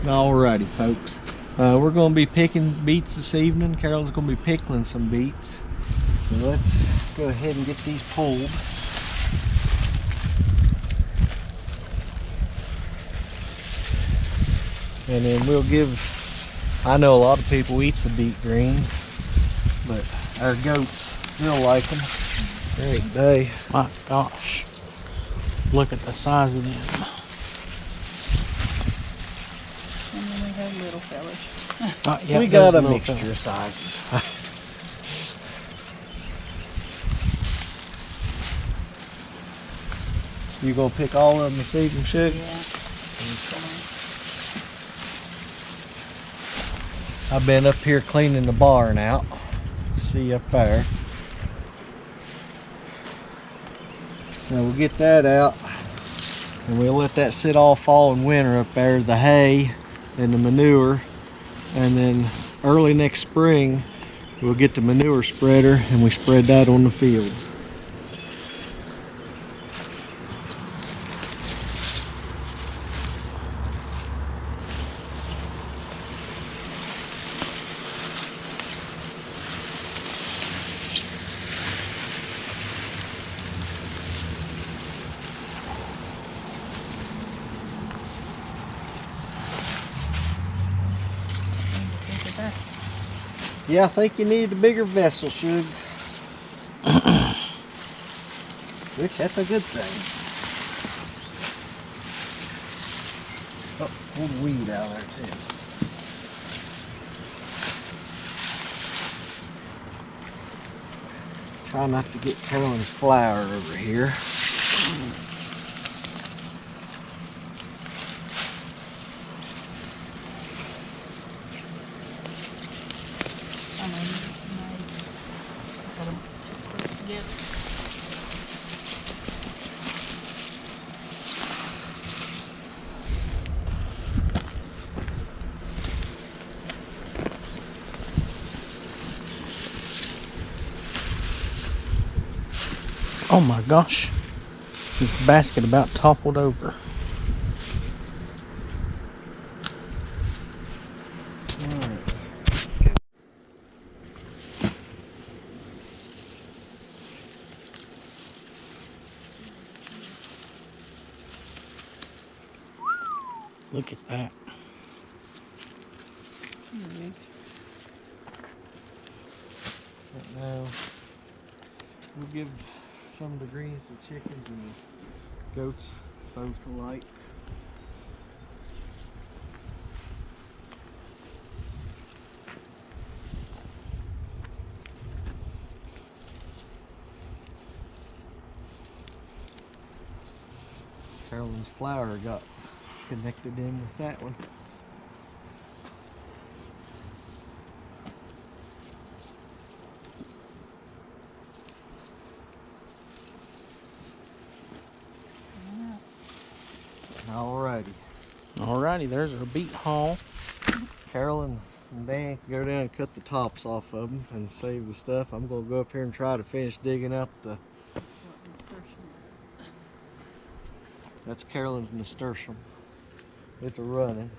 Alrighty, folks. We're going to be picking beets this evening. Carolyn's going to be pickling some beets. So let's go ahead and get these pulled. And then we'll give, I know a lot of people eats the beet greens, but our goats still like them. Great day. My gosh. Look at the size of them. And then we have little fellas. Yeah, we got a little mixture fella. of sizes. You gonna pick all of them this evening, Sugar? Yeah. I've been up here cleaning the barn out. See up there. Now we'll get that out and we'll let that sit all fall and winter up there, the hay and the manure. And then early next spring, we'll get the manure spreader and we spread that on the fields. Yeah, I think you need a bigger vessel, Shug. Which, that's a good thing. Oh, pull the weed out of there too. Try not to get Carolyn's flour over here. Oh my gosh. This basket about toppled over. Look at that. Right now, we'll give some of the greens to chickens and the goats both alike. Carolyn's flour got connected in with that one. Alrighty, there's our beet haul. Carolyn and Dan can go down and cut the tops off of them and save the stuff. I'm going to go up here and try to finish digging up the... That's Carolyn's nasturtium. It's a running.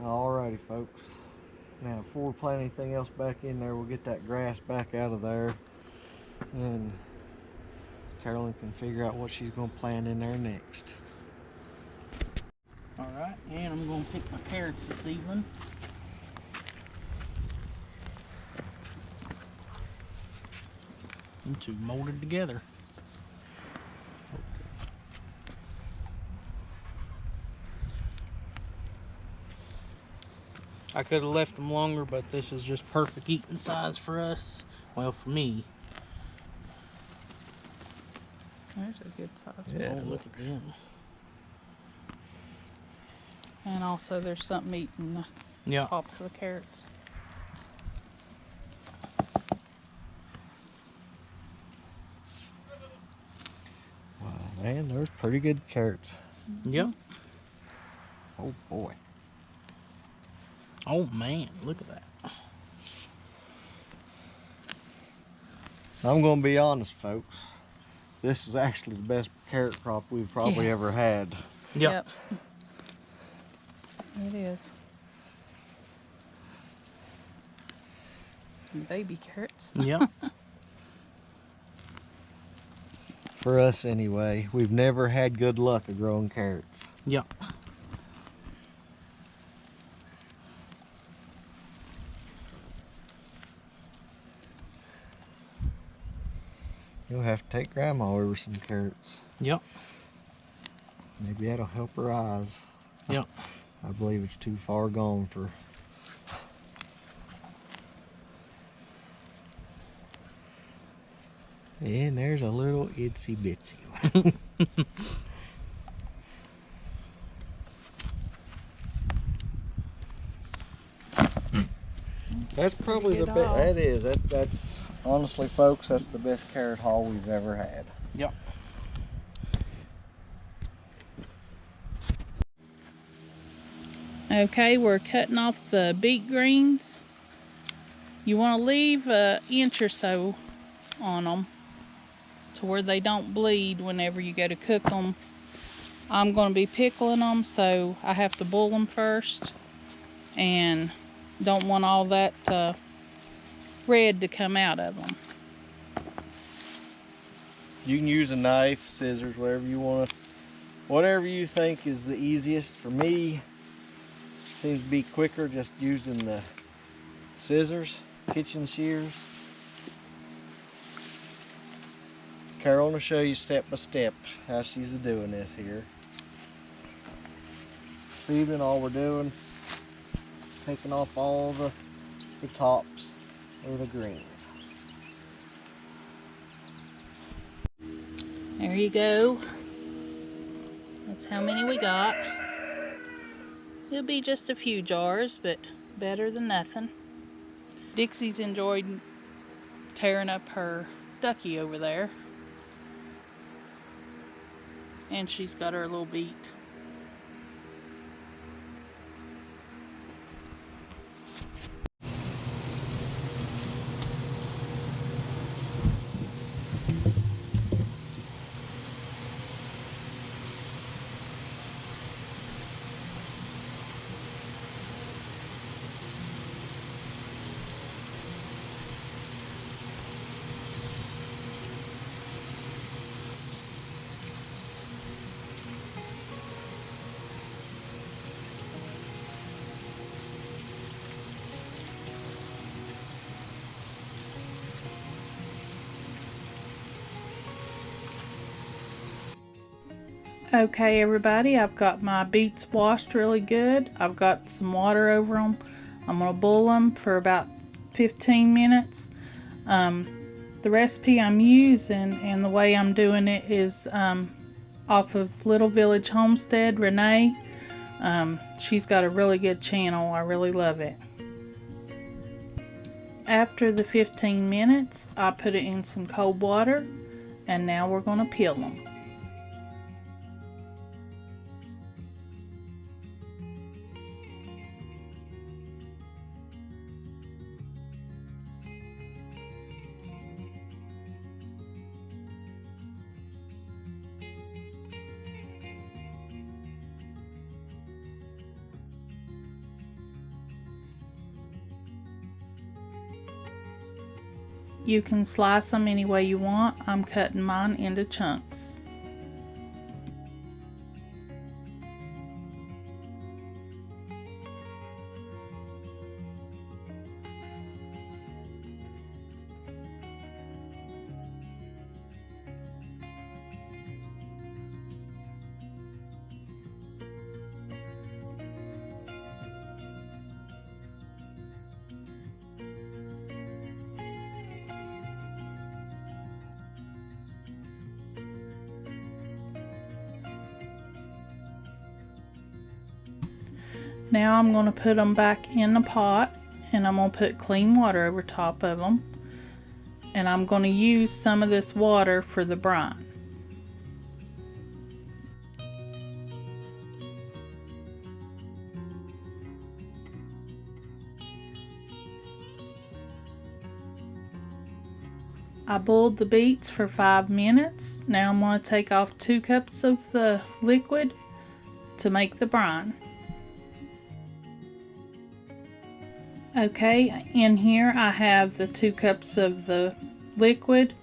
Alrighty, folks. Now, before we plant anything else back in there, we'll get that grass back out of there. And Carolyn can figure out what she's going to plant in there next. Alright, and I'm going to pick my carrots this evening. Them two molded together. I could have left them longer, but this is just perfect eating size for us. Well, for me. There's a good size. Yeah. Oh, look at them. And also there's something eating the tops of the carrots. Wow, man, there's pretty good carrots. Yep. Oh boy. Oh man, look at that. I'm going to be honest, folks. This is actually the best carrot crop we've probably ever had. Yep. It is. And baby carrots. Yep. For us anyway, we've never had good luck of growing carrots. Yep. You'll have to take Grandma over some carrots. Yep. Maybe that'll help her eyes. Yep. I believe it's too far gone for... And there's a little itsy bitsy one. That's probably the best. That is. That's honestly, folks, that's the best carrot haul we've ever had. Yep. Okay, we're cutting off the beet greens. You want to leave an inch or so on them to where they don't bleed whenever you go to cook them. I'm going to be pickling them, so I have to boil them first, and don't want all that red to come out of them. You can use a knife, scissors, whatever you want to, whatever you think is the easiest. For me, seems to be quicker just using the scissors, kitchen shears. Carol will show you step by step how she's doing this here. This evening, all we're doing, taking off all the tops of the greens. There you go. That's how many we got. It'll be just a few jars, but better than nothing. Dixie's enjoyed tearing up her ducky over there. And she's got her little beet. Okay, everybody, I've got my beets washed really good. I've got some water over them. I'm going to boil them for about 15 minutes. The recipe I'm using and the way I'm doing it is off of Little Village Homestead, Renee. She's got a really good channel. I really love it. After the 15 minutes, I put it in some cold water, and now we're going to peel them. You can slice them any way you want. I'm cutting mine into chunks. Now I'm going to put them back in the pot, and I'm going to put clean water over top of them, and I'm going to use some of this water for the brine. I boiled the beets for 5 minutes. Now I'm going to take off 2 cups of the liquid to make the brine. Okay, in here I have the 2 cups of the liquid,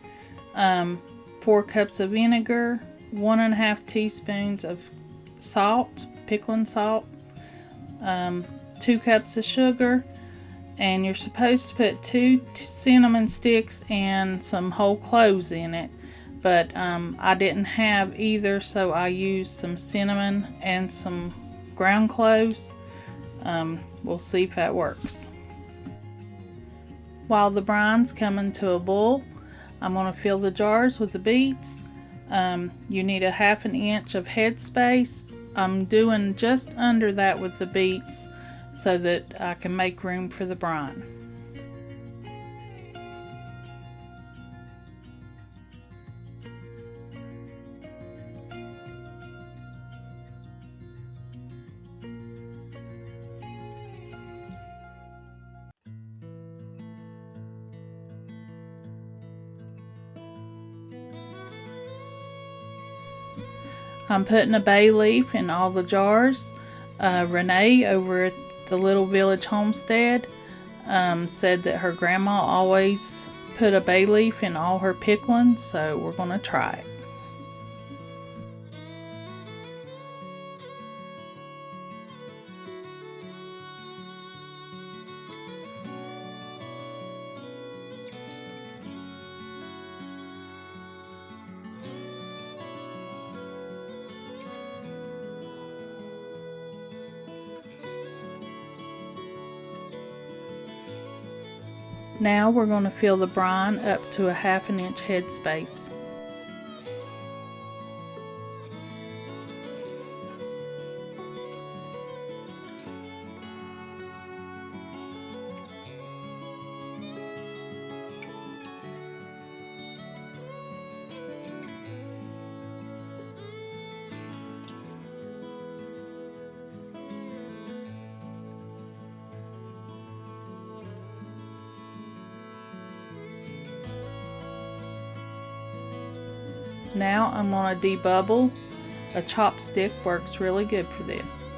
4 cups of vinegar, 1.5 teaspoons of salt, pickling salt, 2 cups of sugar, and you're supposed to put 2 cinnamon sticks and some whole cloves in it, but I didn't have either, so I used some cinnamon and some ground cloves. We'll see if that works. While the brine's coming to a boil, I'm going to fill the jars with the beets. You need a 1/2 inch of headspace. I'm doing just under that with the beets so that I can make room for the brine. I'm putting a bay leaf in all the jars. Renee over at the Little Village Homestead said that her grandma always put a bay leaf in all her pickling, so we're going to try it. Now we're going to fill the brine up to a 1/2 inch headspace. Now I'm going to debubble. A chopstick works really good for this.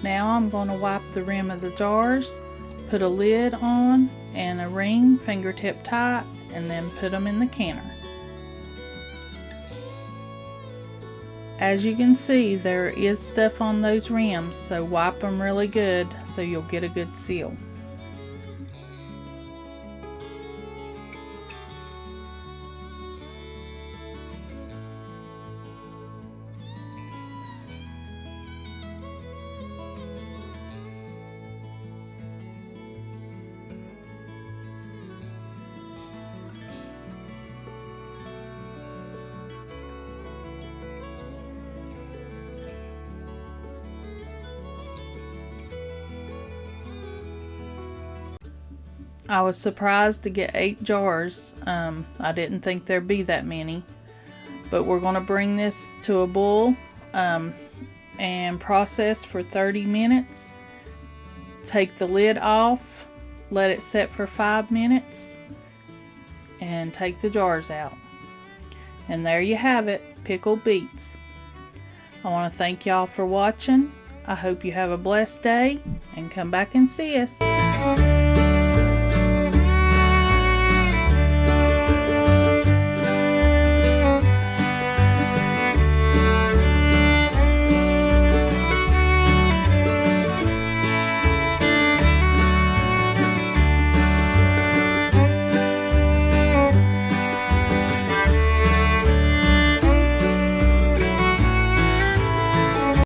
Now I'm going to wipe the rim of the jars, put a lid on and a ring fingertip tight, and then put them in the canner. As you can see, there is stuff on those rims, so wipe them really good so you'll get a good seal. I was surprised to get 8 jars. I didn't think there'd be that many. But we're going to bring this to a boil and process for 30 minutes. Take the lid off, let it set for 5 minutes, and take the jars out. And there you have it, pickled beets. I want to thank y'all for watching. I hope you have a blessed day and come back and see us.